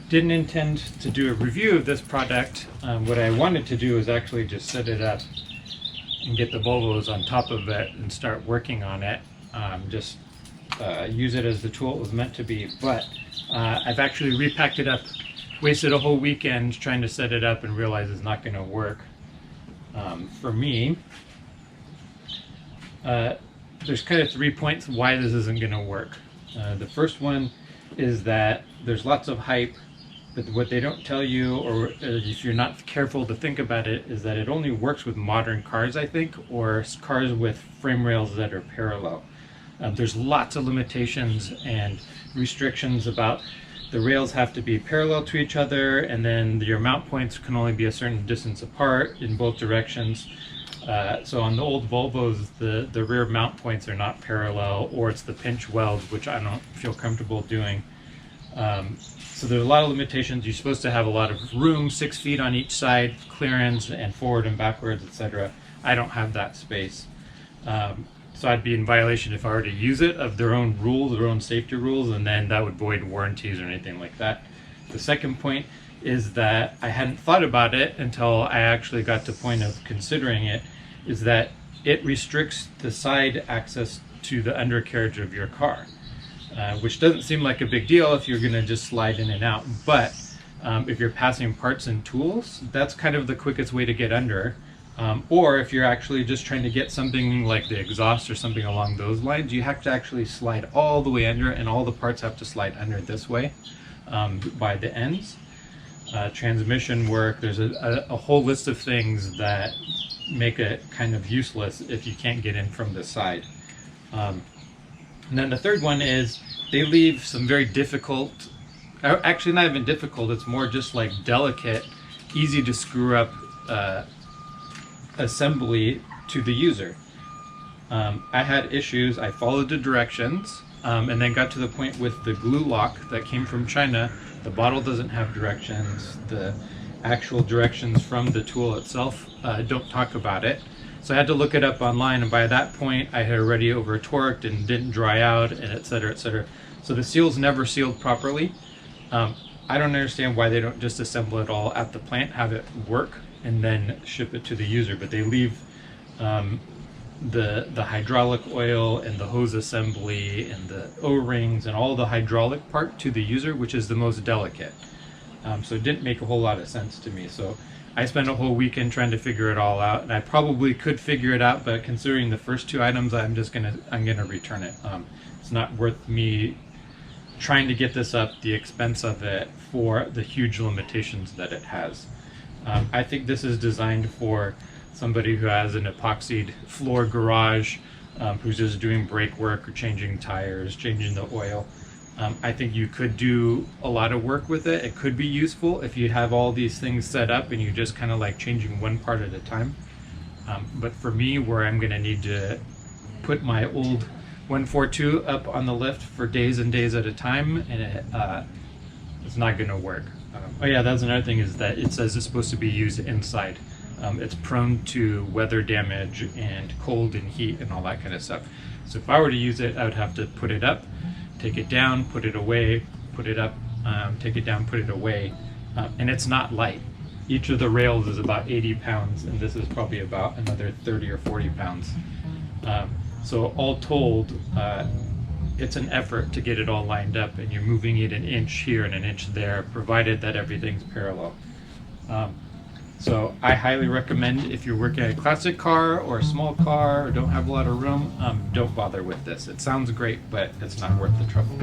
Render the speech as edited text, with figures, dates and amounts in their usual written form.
didn't intend to do a review of this product. What I wanted to do is actually just set it up and get the Volvos on top of it and start working on it. Use it as the tool it was meant to be. But I've actually repacked it up, wasted a whole weekend trying to set it up and realized it's not going to work for me. There's kind of 3 points why this isn't going to work. The first one is that there's lots of hype, but what they don't tell you, or if you're not careful to think about it, is that it only works with modern cars, I think, or cars with frame rails that are parallel. There's lots of limitations and restrictions about the rails have to be parallel to each other, and then your mount points can only be a certain distance apart in both directions. So on the old Volvos, the rear mount points are not parallel, or it's the pinch weld, which I don't feel comfortable doing. So there's a lot of limitations. You're supposed to have a lot of room, 6 feet on each side, clearance, and forward and backwards, etc. I don't have that space. So I'd be in violation if I were to use it of their own rules, their own safety rules, and then that would void warranties or anything like that. The second point is that I hadn't thought about it until I actually got to the point of considering it, is that it restricts the side access to the undercarriage of your car, which doesn't seem like a big deal if you're going to just slide in and out. But if you're passing parts and tools, that's kind of the quickest way to get under. Or if you're actually just trying to get something like the exhaust or something along those lines, you have to actually slide all the way under, and all the parts have to slide under this way by the ends. Transmission work, there's a whole list of things that make it kind of useless if you can't get in from the side. And then the third one is they leave some very difficult, actually not even difficult, it's more just like delicate, easy to screw up assembly to the user. I had issues. I followed the directions and then got to the point with the glue lock that came from China. The bottle doesn't have directions. The actual directions from the tool itself don't talk about it. So I had to look it up online, and by that point I had already over torqued and didn't dry out, and etc., etc. So the seals never sealed properly. I don't understand why they don't just assemble it all at the plant, have it work, and then ship it to the user. But they leave the hydraulic oil and the hose assembly and the O-rings and all the hydraulic part to the user, which is the most delicate. So it didn't make a whole lot of sense to me. So I spent a whole weekend trying to figure it all out, and I probably could figure it out, but considering the first two items, I'm gonna return it. It's not worth me trying to get this up, the expense of it, for the huge limitations that it has. I think this is designed for somebody who has an epoxied floor garage, who's just doing brake work or changing tires, changing the oil. I think you could do a lot of work with it. It could be useful if you have all these things set up and you just kind of like changing one part at a time. But for me, where I'm going to need to put my old 142 up on the lift for days and days at a time, and it's not going to work. Oh yeah, that's another thing, is that it says it's supposed to be used inside. It's prone to weather damage and cold and heat and all that kind of stuff. So if I were to use it, I would have to put it up, take it down, put it away, put it up, take it down, put it away. And it's not light. Each of the rails is about 80 pounds, and this is probably about another 30 or 40 pounds. So all told, it's an effort to get it all lined up, and you're moving it an inch here and an inch there, provided that everything's parallel. So I highly recommend, if you're working at a classic car or a small car or don't have a lot of room, don't bother with this. It sounds great, but it's not worth the trouble.